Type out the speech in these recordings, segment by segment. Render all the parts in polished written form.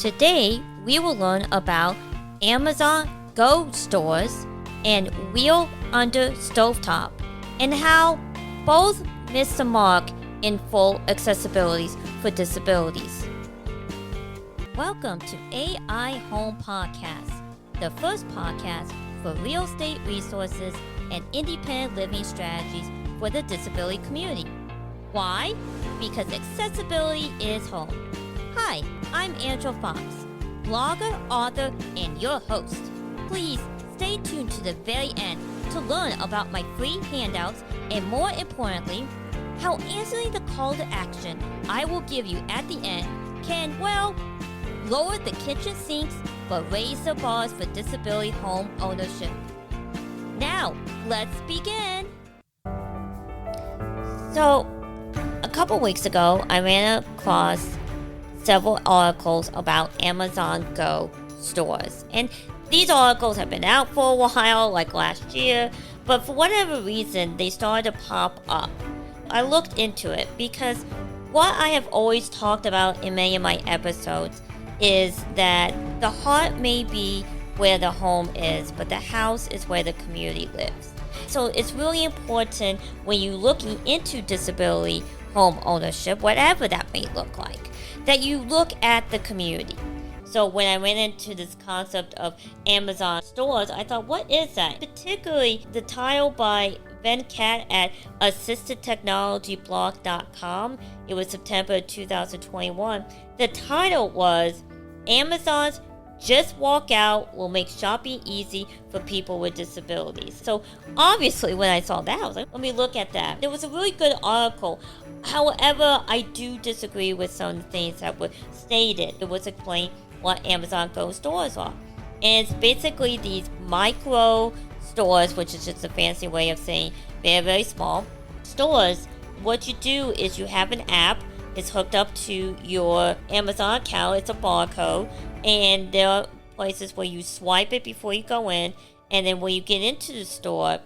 Today, we will learn about Amazon Go stores and Wheel Under Stovetop and how both miss the mark in full accessibility for disabilities. Welcome to AI Home Podcast, the first podcast for real estate resources and independent living strategies for the disability community. Why? Because accessibility is home. Hi, I'm Angela Fox, blogger, author, and your host. Please stay tuned to the very end to learn about my free handouts and, more importantly, how answering the call to action I will give you at the end can, lower the kitchen sinks but raise the bars for disability home ownership. Now, let's begin. So, a couple weeks ago, I ran across several articles about Amazon Go stores. And these articles have been out for a while, like last year, but for whatever reason, they started to pop up. I looked into it because what I have always talked about in many of my episodes is that the heart may be where the home is, but the house is where the community lives. So it's really important when you're looking into disability home ownership, whatever that may look like, that you look at the community. So when I went into this concept of Amazon stores, I thought, what is that? Particularly the title by Venkat at assistedtechnologyblog.com. It was September 2021. The title was Amazon's Just Walk Out Will Make Shopping Easy for People with Disabilities. So obviously when I saw that, I was like, let me look at that. It was a really good article. However, I do disagree with some of the things that were stated. It was explained what Amazon Go stores are. And it's basically these micro stores, which is just a fancy way of saying very, very small stores. What you do is you have an app. It's hooked up to your Amazon account. It's a barcode. And there are places where you swipe it before you go in. And then when you get into the store,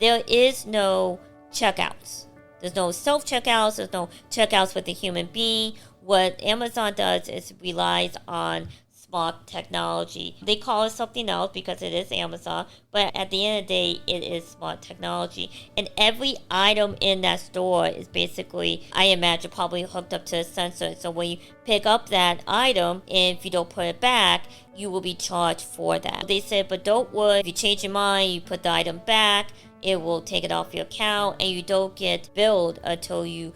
there is no checkouts. There's no self-checkouts. There's no checkouts with a human being. What Amazon does is relies on smart technology. They call it something else because it is Amazon, but at the end of the day, it is smart technology. And every item in that store is basically, I imagine, probably hooked up to a sensor. So when you pick up that item, and if you don't put it back, you will be charged for that. They said, but don't worry, if you change your mind, you put the item back, it will take it off your account, and you don't get billed until you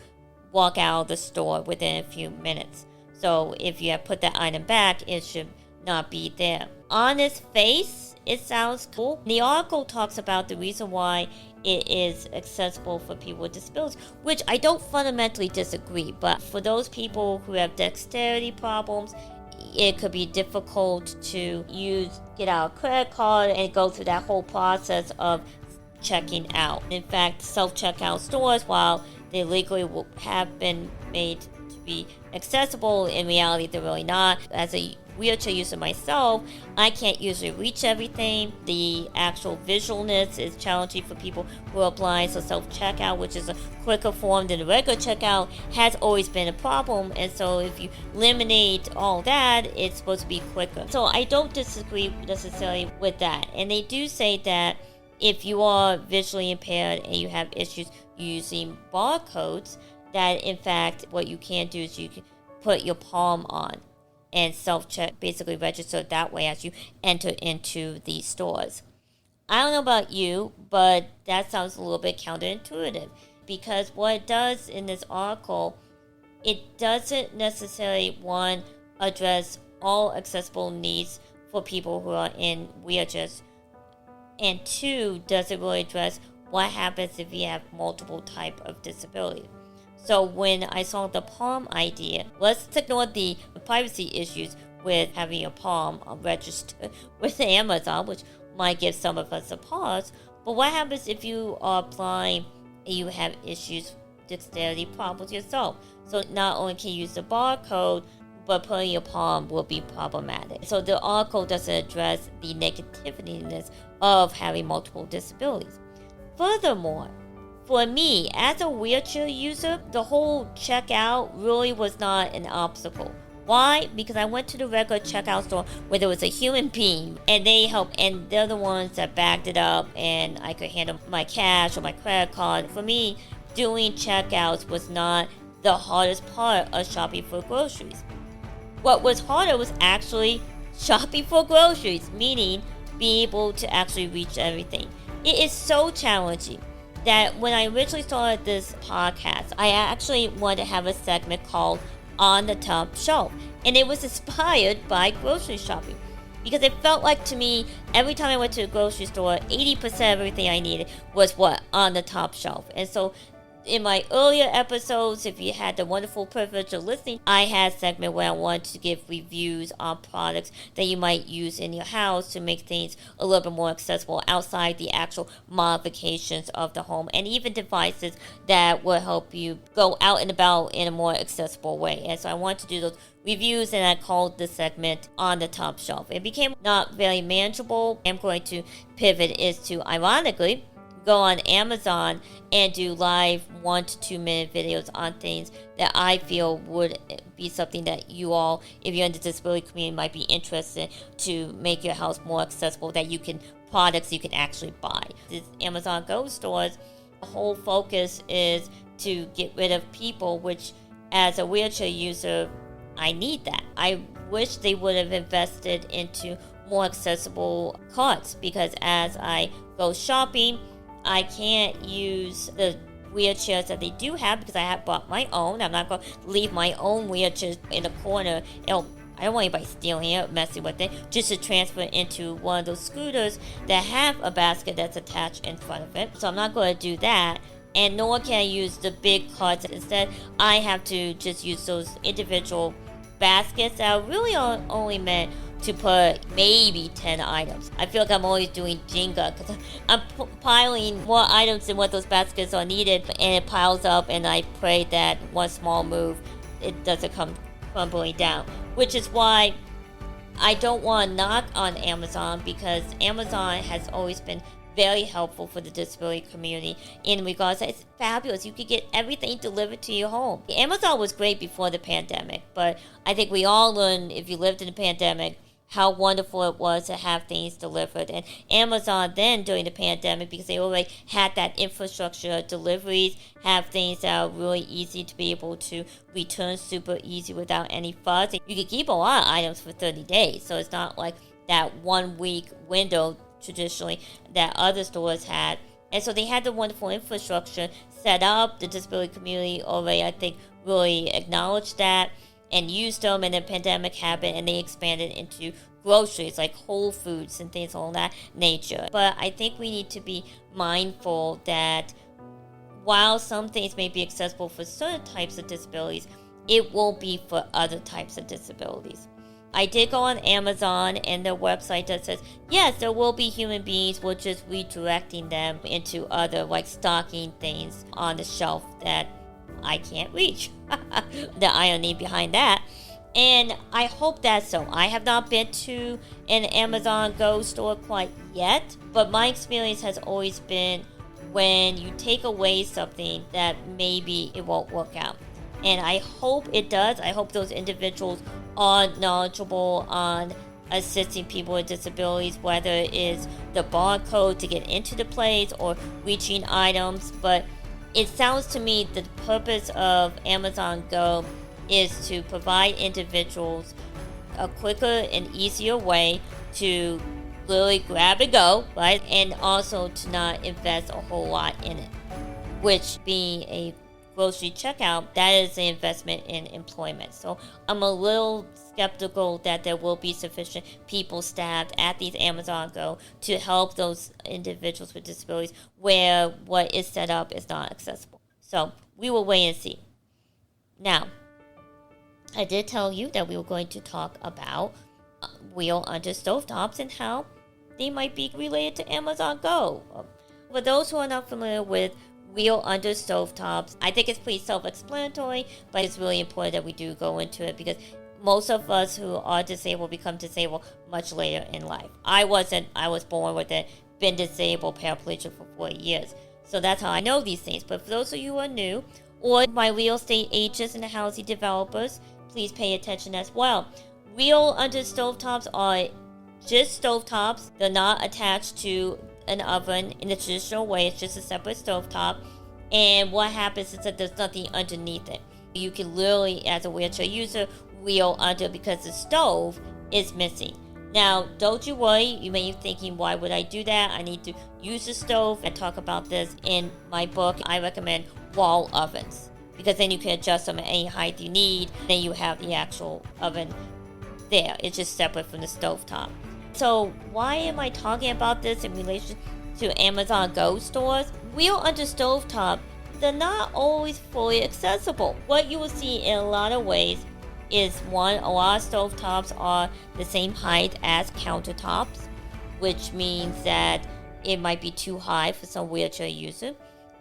walk out of the store within a few minutes. So if you have put that item back, it should not be there. On its face, it sounds cool. The article talks about the reason why it is accessible for people with disabilities, which I don't fundamentally disagree. But for those people who have dexterity problems, it could be difficult to get out a credit card and go through that whole process of checking out. In fact, self-checkout stores, while they legally have been made to be accessible, in reality they're really not. As a wheelchair user myself, I can't usually reach everything. The actual visualness is challenging for people who are blind, so self-checkout, which is a quicker form than a regular checkout, has always been a problem. And so if you eliminate all that, it's supposed to be quicker. So I don't disagree necessarily with that. And they do say that if you are visually impaired and you have issues using barcodes, that in fact what you can do is you can put your palm on and self-check, basically register that way as you enter into these stores. I don't know about you, but that sounds a little bit counterintuitive, because what it does in this article, it doesn't necessarily, one, address all accessible needs for people who are in wheelchairs, and two, does it really address what happens if you have multiple type of disability. So when I saw the palm idea, let's ignore the privacy issues with having your palm registered with Amazon, which might give some of us a pause. But what happens if you are blind and you have issues, dexterity problems yourself? So not only can you use the barcode, but putting your palm will be problematic. So the article doesn't address the negativeness of having multiple disabilities. Furthermore, for me, as a wheelchair user, the whole checkout really was not an obstacle. Why? Because I went to the regular checkout store where there was a human being and they helped, and they're the ones that backed it up, and I could handle my cash or my credit card. For me, doing checkouts was not the hardest part of shopping for groceries. What was harder was actually shopping for groceries, meaning being able to actually reach everything. It is so challenging that when I originally started this podcast, I actually wanted to have a segment called On the Top Shelf. And it was inspired by grocery shopping. Because it felt like to me, every time I went to a grocery store, 80% of everything I needed was what? On the top shelf. And so in my earlier episodes, if you had the wonderful privilege of listening, I had a segment where I wanted to give reviews on products that you might use in your house to make things a little bit more accessible outside the actual modifications of the home, and even devices that will help you go out and about in a more accessible way. And so I wanted to do those reviews, and I called the segment On the Top Shelf. It became not very manageable. I'm going to pivot is to, ironically, go on Amazon and do live 1 to 2 minute videos on things that I feel would be something that you all, if you're in the disability community, might be interested to make your house more accessible, that you can, products you can actually buy. These Amazon Go stores, the whole focus is to get rid of people, which as a wheelchair user, I need that. I wish they would have invested into more accessible carts, because as I go shopping, I can't use the wheelchairs that they do have because I have bought my own. I'm not going to leave my own wheelchair in the corner. I don't want anybody stealing it, messing with it, just to transfer it into one of those scooters that have a basket that's attached in front of it. So I'm not going to do that. And nor can I use the big carts. Instead, I have to just use those individual baskets that are really only meant to put maybe 10 items. I feel like I'm always doing Jenga because I'm piling more items than what those baskets are needed, and it piles up, and I pray that one small move, it doesn't come crumbling down. Which is why I don't want to knock on Amazon, because Amazon has always been very helpful for the disability community in regards to, it's fabulous. You could get everything delivered to your home. Amazon was great before the pandemic, but I think we all learned, if you lived in the pandemic, how wonderful it was to have things delivered. And Amazon then, during the pandemic, because they already had that infrastructure of deliveries, have things that are really easy to be able to return super easy without any fuss. You could keep a lot of items for 30 days, so it's not like that 1 week window traditionally that other stores had. And so they had the wonderful infrastructure set up. The disability community already, I think, really acknowledged that and used them, and the pandemic happened and they expanded into groceries like Whole Foods and things of that nature. But I think we need to be mindful that while some things may be accessible for certain types of disabilities, it won't be for other types of disabilities. I did go on Amazon, and their website that says, yes, there will be human beings, we're just redirecting them into other, like, stocking things on the shelf that I can't reach. The irony behind that. And I hope that's so. I have not been to an Amazon Go store quite yet, but my experience has always been when you take away something that maybe it won't work out. And I hope it does. I hope those individuals are knowledgeable on assisting people with disabilities, whether it is the barcode to get into the place or reaching items. But it sounds to me the purpose of Amazon Go is to provide individuals a quicker and easier way to literally grab and go, right? And also to not invest a whole lot in it, which being a grocery checkout, that is an investment in employment. So I'm a little skeptical that there will be sufficient people staffed at these Amazon Go to help those individuals with disabilities where what is set up is not accessible. So we will wait and see. Now, I did tell you that we were going to talk about wheel under stovetops and how they might be related to Amazon Go. For those who are not familiar with wheel under stovetops, I think it's pretty self-explanatory, but it's really important that we do go into it because most of us who are disabled become disabled much later in life. I wasn't. I was born with it, been disabled, paraplegic for 4 years. So that's how I know these things. But for those of you who are new, or my real estate agents and the housing developers, please pay attention as well. Wheel under stovetops are just stovetops. They're not attached to an oven in the traditional way. It's just a separate stovetop. And what happens is that there's nothing underneath it. You can literally, as a wheelchair user, wheel under because the stove is missing. Now, don't you worry. You may be thinking, why would I do that? I need to use the stove. I talk about this in my book. I recommend wall ovens because then you can adjust them at any height you need. Then you have the actual oven there. It's just separate from the stovetop. So why am I talking about this in relation to Amazon Go stores? Wheel under stovetop, they're not always fully accessible. What you will see in a lot of ways is one, a lot of stovetops are the same height as countertops, which means that it might be too high for some wheelchair user.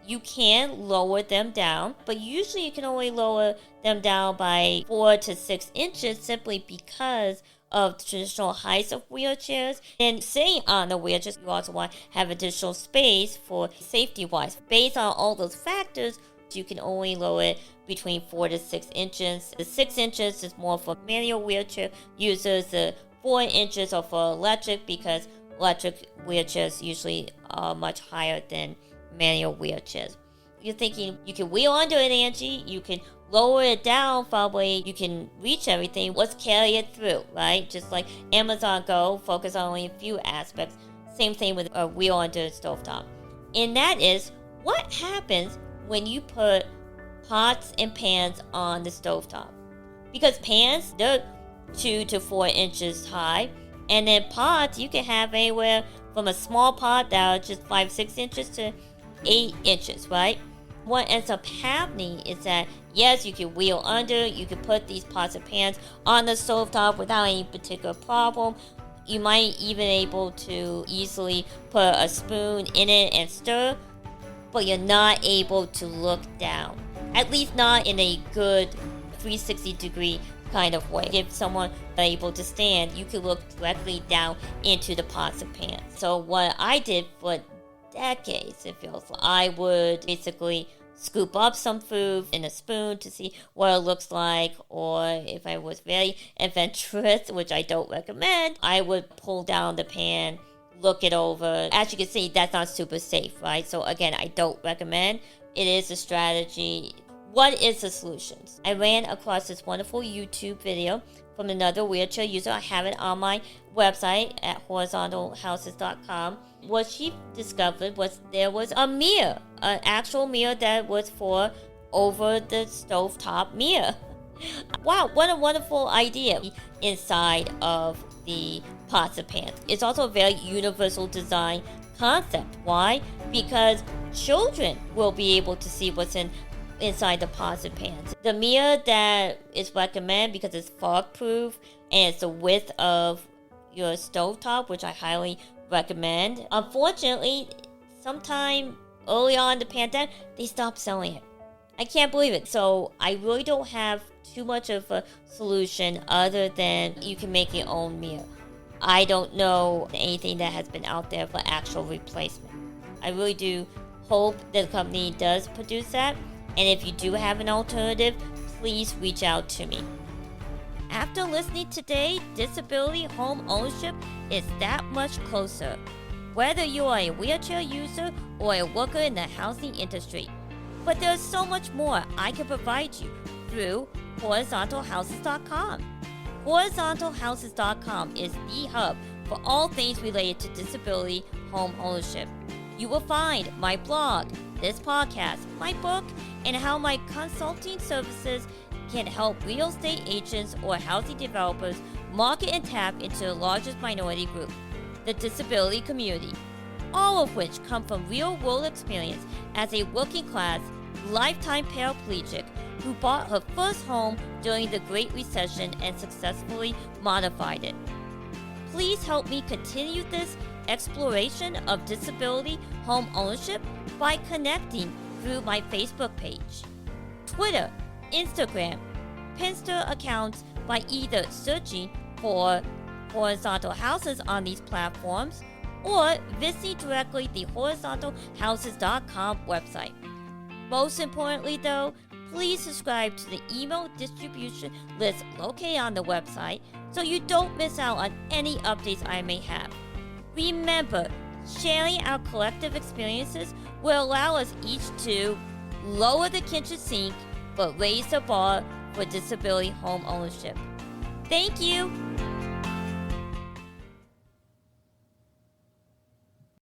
You can lower them down, but usually you can only lower them down by 4 to 6 inches simply because of the traditional heights of wheelchairs. And sitting on the wheelchairs, you also want to have additional space for safety-wise. Based on all those factors, you can only lower it between 4 to 6 inches. The 6 inches is more for manual wheelchair users. The 4 inches are for electric because electric wheelchairs usually are much higher than manual wheelchairs. You're thinking you can wheel under it, Angie. You can lower it down, probably you can reach everything. Let's carry it through, right? Just like Amazon Go, focus on only a few aspects. Same thing with a wheel under a stovetop. And that is what happens when you put pots and pans on the stovetop. Because pans, they're 2 to 4 inches high. And then pots, you can have anywhere from a small pot that are just 5-6 inches to 8 inches, right? What ends up happening is that, yes, you can wheel under, you can put these pots and pans on the stovetop without any particular problem. You might even able to easily put a spoon in it and stir, but you're not able to look down. At least not in a good 360-degree kind of way. If someone is able to stand, you can look directly down into the pots and pans. So what I did for decades, it feels like, I would basically scoop up some food in a spoon to see what it looks like, or if I was very adventurous, which I don't recommend, I would pull down the pan, look it over. As you can see, that's not super safe, right? So again, I don't recommend. It is a strategy. What is the solutions? I ran across this wonderful YouTube video from another wheelchair user. I have it on my website at horizontalhouses.com. What she discovered was there was a mirror, an actual mirror that was for over the stovetop mirror. Wow, what a wonderful idea inside of the pots and pans. It's also a very universal design concept. Why? Because children will be able to see what's inside the pots and pans. The mirror that is recommended because it's fog proof and it's the width of your stovetop, which I highly recommend. Unfortunately, sometime early on in the pandemic, they stopped selling it. I can't believe it. So I really don't have too much of a solution other than you can make your own mirror. I don't know anything that has been out there for actual replacement. I really do hope that the company does produce that. And if you do have an alternative, please reach out to me. After listening today, disability home ownership is that much closer. Whether you are a wheelchair user or a worker in the housing industry. But there's so much more I can provide you through horizontalhouses.com. Horizontalhouses.com is the hub for all things related to disability home ownership. You will find my blog, this podcast, my book, and how my consulting services can help real estate agents or housing developers market and tap into the largest minority group, the disability community, all of which come from real-world experience as a working-class, lifetime paraplegic who bought her first home during the Great Recession and successfully modified it. Please help me continue this exploration of disability home ownership by connecting through my Facebook page, Twitter, Instagram, Pinterest accounts by either searching for Horizontal Houses on these platforms or visiting directly the horizontalhouses.com website. Most importantly though, please subscribe to the email distribution list located on the website so you don't miss out on any updates I may have. Remember, sharing our collective experiences will allow us each to lower the kitchen sink but raise the bar for disability home ownership. Thank you!